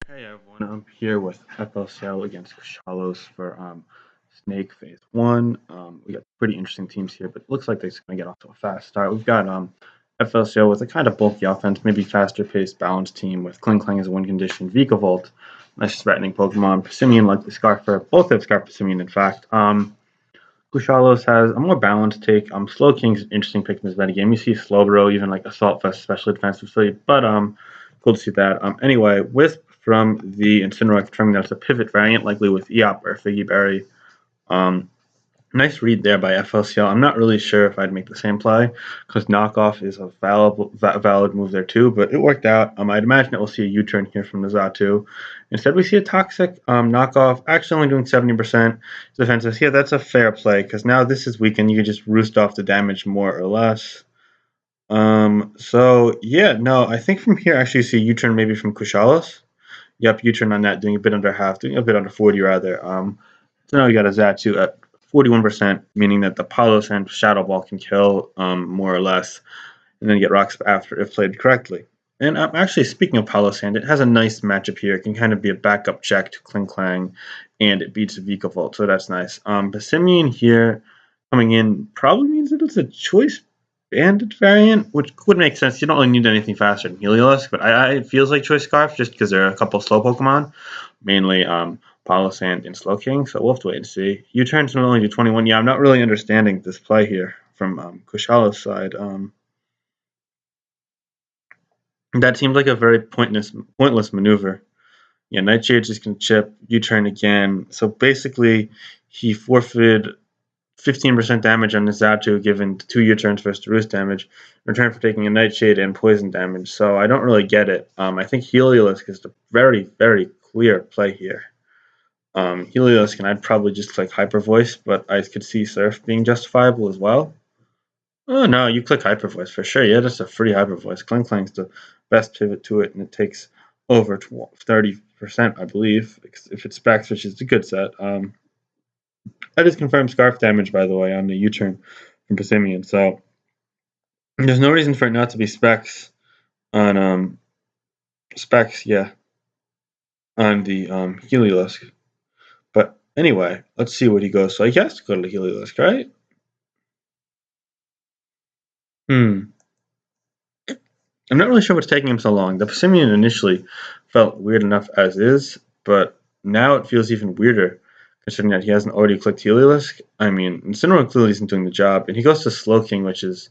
Hey everyone, I'm here with FLCL against Kushalos for Snake Phase 1. We got pretty interesting teams here, but it looks like they're going to get off to a fast start. We've got FLCL with a kind of bulky offense, maybe faster paced, balanced team with Kling Klang as a win condition, Vikavolt, nice threatening Pokemon, Persimmon like the Scarfer, both have Scarf Persimmon in fact. Kushalos has a more balanced take. Slow King's an interesting pick in this metagame. You see Slowbro, even like Assault Vest, especially defensively, but cool to see that. Anyway, Wisp from the Incineroar confirming that it's a pivot variant, likely with Eop or Figgy Berry. Um, Nice read there by FLCL. I'm not really sure if I'd make the same play because knockoff is a valid move there too, but it worked out. I'd imagine that we'll see a U-turn here from the Zatu. Instead, we see a toxic knockoff, actually only doing 70% defensive. Yeah, that's a fair play because now this is weakened. You can just roost off the damage more or less. So yeah, no, I think from here actually you see a U-turn maybe from Kushalos. Yep, U-turn on that, doing a bit under half, doing a bit under 40 rather. So now we got a Zatu at 41%, meaning that the Palo Sand Shadow Ball can kill more or less, and then get rocks after if played correctly. And actually, speaking of Palo Sand, it has a nice matchup here. It can kind of be a backup check to Kling Klang, and it beats Vikavolt, so that's nice. Basimian here coming in probably means that it's a choice bandit variant, which would make sense. You don't really need anything faster than Heliolisk, but it feels like Choice Scarf just because there are a couple slow Pokemon, mainly Palossand and Slowking, so we'll have to wait and see. U-turns will only do 21. Yeah, I'm not really understanding this play here from Kushalos' side. That seemed like a very pointless maneuver. Yeah, Nightshade's just going to chip, U-turn again. So basically, he forfeited 15% damage on the Zatu, given 2 U-turns versus Roost damage, in return for taking a Nightshade and poison damage. So I don't really get it. I think Heliolisk is the very, very clear play here. Helios and I'd probably just click Hyper Voice, but I could see Surf being justifiable as well. Oh no, you click Hyper Voice for sure. Yeah, that's a free Hyper Voice. Kling Klang's the best pivot to it, and it takes over 30%, I believe, if it's Specs, which is a good set. I just confirmed Scarf damage, by the way, on the U-turn from Passimian, so there's no reason for it not to be Specs on Specs, yeah, on the Heliolisk. But anyway, let's see what he goes. So he has to go to the Heliolisk, right? I'm not really sure what's taking him so long. The Passimian initially felt weird enough as is, but now it feels even weirder, considering that he hasn't already clicked Heliolisk. I mean, Incineroar clearly isn't doing the job, and he goes to Slowking, which is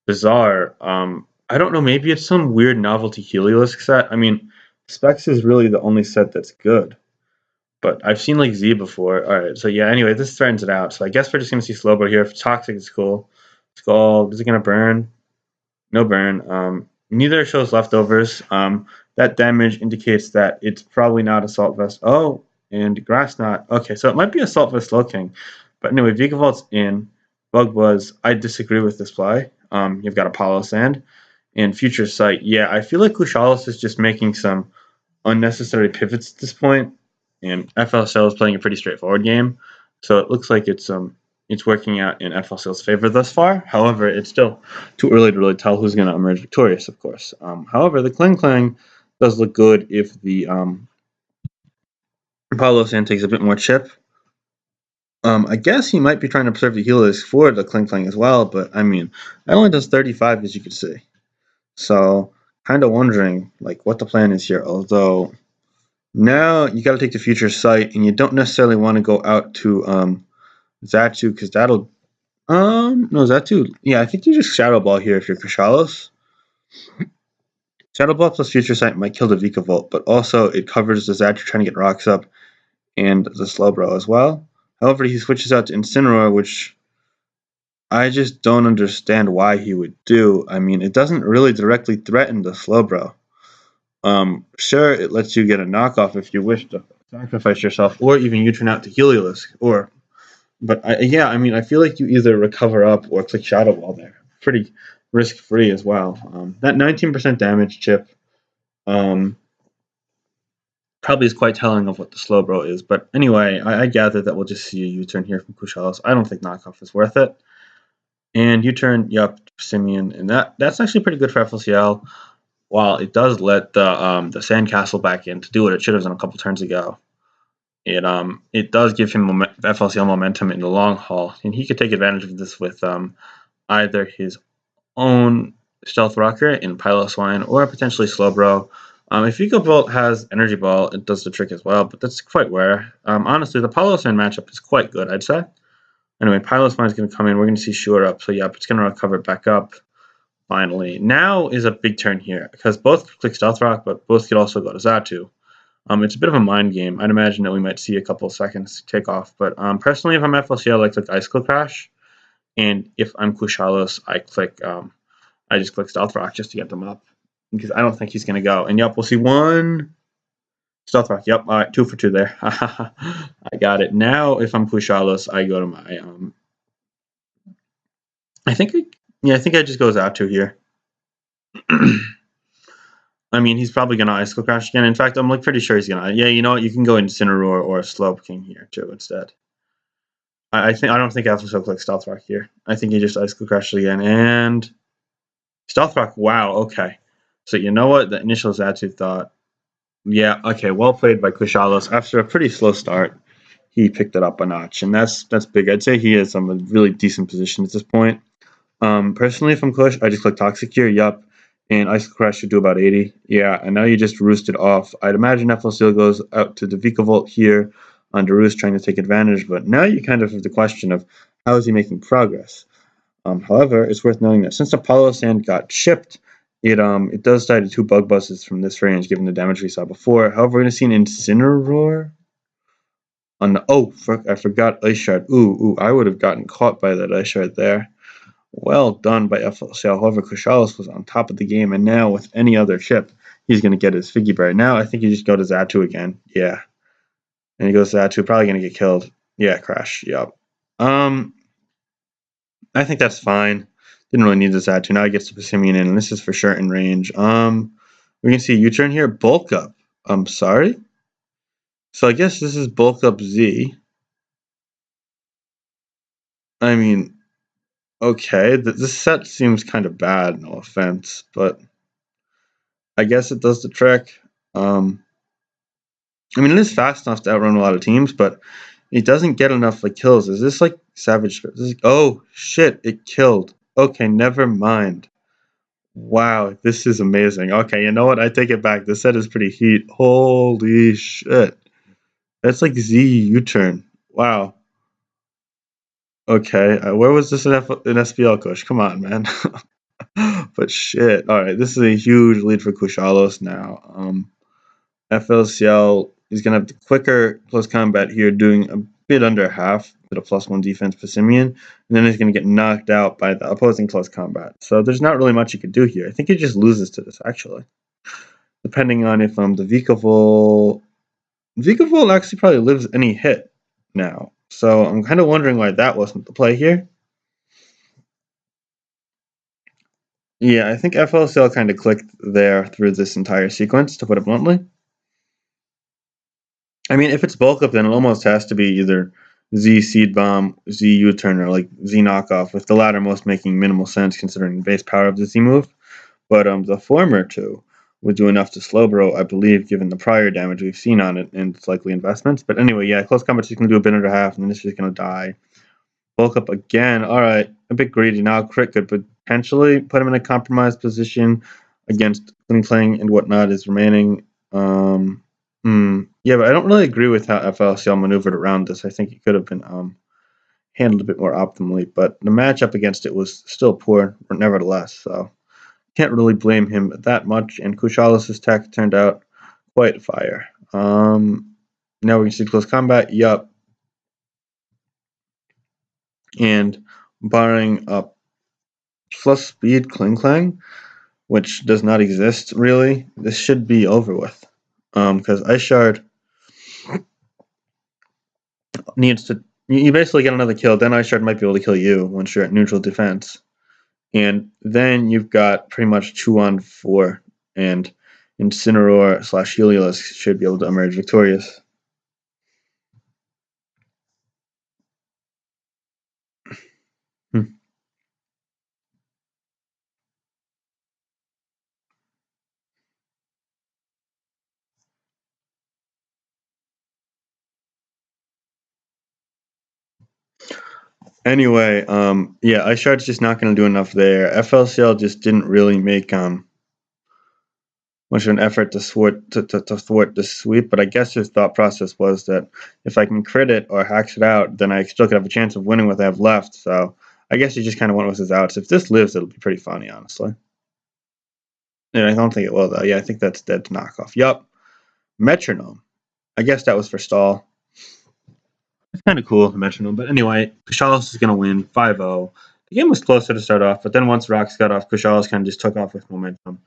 bizarre. I don't know, maybe it's some weird novelty Heliolisk set. I mean, Specs is really the only set that's good. But I've seen like Z before. Alright, so yeah, anyway, this threatens it out. So I guess we're just gonna see Slowbro here. If it's Toxic, it's cool. Skull, is it gonna burn? No burn. Neither shows leftovers. That damage indicates that it's probably not Assault Vest. Oh, and Grass Knot. Okay, so it might be Assault Vest Slowking. But anyway, Vigavolt's in. Bug Buzz, I disagree with this play. You've got Apollo Sand. And Future Sight. Yeah, I feel like Kushalos is just making some unnecessary pivots at this point, and FLCL is playing a pretty straightforward game. So it looks like it's working out in FLCL's favor thus far. However, it's still too early to really tell who's going to emerge victorious, of course. However, the Kling Klang does look good if the Apollo Sand takes a bit more chip. I guess he might be trying to preserve the Helios for the Kling Klang as well, but I mean, that only does 35, as you can see. So, kind of wondering like what the plan is here. Although now you got to take the Future Sight, and you don't necessarily want to go out to Zatu because that'll no, Zatu. Yeah, I think you just Shadow Ball here if you're Kushalos. Shadow Ball plus Future Sight might kill the Vikavolt, but also it covers the Zatu trying to get rocks up and the Slowbro as well. However, he switches out to Incineroar, which I just don't understand why he would do. I mean, it doesn't really directly threaten the Slowbro. Sure, it lets you get a knockoff if you wish to sacrifice yourself, or even you turn out to Heliolisk, but yeah, I mean, I feel like you either recover up or click Shadow Ball there. Pretty risk-free as well. That 19% damage chip probably is quite telling of what the Slowbro is. But anyway, I gather that we'll just see a U-turn here from Kushalos. I don't think knockoff is worth it. And U-turn, yep, Simeon, and that's actually pretty good for FLCL. while it does let the sandcastle back in to do what it should have done a couple turns ago, it does give him FLCL momentum in the long haul, and he could take advantage of this with either his own Stealth Rocker in Piloswine or potentially Slowbro. If Eco Bolt has Energy Ball, it does the trick as well, but that's quite rare. Honestly, the Piloswine matchup is quite good, I'd say. Anyway, Piloswine is going to come in. We're going to see Sure Up, so yep, it's going to recover back up. Finally, now is a big turn here because both click Stealth Rock, but both could also go to Xatu. It's a bit of a mind game. I'd imagine that we might see a couple of seconds take off, but personally, if I'm FLCL, I click Icicle Crash, and if I'm Kushalos, I just click Stealth Rock just to get them up because I don't think he's going to go. And yep, we'll see one Stealth Rock. Yep, all right, 2 for 2 there. I got it. Now, if I'm Kushalos, I go to my I think I just go Xatu here. I mean, he's probably gonna Icicle Crash again. In fact, I'm like pretty sure he's gonna. Yeah, you know what? You can go Incineroar or Slope King here too instead. I don't think FLCL clicks Stealth Rock here. I think he just Icicle Crashes again and Stealth Rock. Wow. Okay. So you know what? The initial Xatu thought. Yeah. Okay. Well played by Kushalos. After a pretty slow start, he picked it up a notch, and that's big. I'd say he is a really decent position at this point. Personally, if I'm Kush, I just click Toxic here. Yup. And Ice Crash should do about 80. Yeah, and now you just roosted off. I'd imagine FLCL goes out to the Vikavolt here on Roost trying to take advantage, but now you kind of have the question of how is he making progress? However, it's worth noting that since Apollo Sand got chipped, it does die to 2 Bug Buzzes from this range, given the damage we saw before. However, we're going to see an Incineroar on the... Oh, I forgot Ice Shard. Ooh, I would have gotten caught by that Ice Shard there. Well done by FLCL. However, Kushalos was on top of the game, and now with any other chip, he's going to get his Figgy Berry. Now I think you just go to Xatu again. Yeah. And he goes to Xatu, probably going to get killed. Yeah, Crash. Yep. I think that's fine. Didn't really need the Xatu. Now he gets the Passimian in, and this is for sure in range. We can see a U-turn here. Bulk Up. I'm sorry? So I guess this is Bulk Up Z. I mean, okay. This set seems kind of bad, no offense, but I guess it does the trick. I mean, it is fast enough to outrun a lot of teams, but it doesn't get enough like kills. Is this like Savage? Oh shit! It killed. Okay, never mind. Wow, this is amazing. Okay, you know what? I take it back. This set is pretty heat. Holy shit! That's like Z U-turn. Wow. Okay, where was this in SPL, Kush? Come on, man. But shit. All right, this is a huge lead for Kushalos now. FLCL is going to have the quicker close combat here, doing a bit under half with a +1 defense Passimian, and then he's going to get knocked out by the opposing close combat. So there's not really much he could do here. I think he just loses to this, actually. Depending on if the Vikavolt actually probably lives any hit now. So I'm kind of wondering why that wasn't the play here. Yeah, I think FLCL kind of clicked there through this entire sequence, to put it bluntly. I mean, if it's bulk up, then it almost has to be either Z Seed Bomb, Z U-turn, or like Z Knockoff, with the latter most making minimal sense considering the base power of the Z move. But the former two would do enough to slow bro, I believe, given the prior damage we've seen on it and its likely investments. But anyway, yeah, close combat is going to do a bit under half, and then this is going to die. Bulk up again. All right, a bit greedy now. Crit could potentially put him in a compromised position against Kling and whatnot is remaining. Yeah, but I don't really agree with how FLCL maneuvered around this. I think it could have been handled a bit more optimally, but the matchup against it was still poor, nevertheless. So can't really blame him that much. And Kushalos' tech turned out quite fire. Now we can see close combat. Yup. And barring a plus speed Kling, which does not exist really, this should be over with. Because Ice Shard needs to. You basically get another kill, then Ice Shard might be able to kill you once you're at neutral defense. And then you've got pretty much 2-on-4, and Incineroar / Helios should be able to emerge victorious. Anyway, yeah, Ice Shard's just not going to do enough there. FLCL just didn't really make much of an effort to thwart the sweep, but I guess his thought process was that if I can crit it or hacks it out, then I still could have a chance of winning what I have left. So I guess he just kind of went with his outs. If this lives, it'll be pretty funny, honestly. Yeah, I don't think it will, though. Yeah, I think that's dead to knockoff. Yup. Metronome. I guess that was for stall. It's kind of cool, the metronome. But anyway, Kushalos is going to win 5-0. The game was closer to start off, but then once Rocks got off, Kushalos kind of just took off with momentum.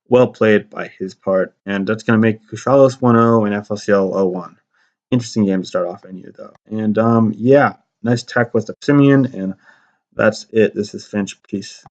Well played by his part, and that's going to make Kushalos 1-0 and FLCL 0-1. Interesting game to start off in here, though. And yeah, nice tech with the Simeon, and that's it. This is Finch. Peace.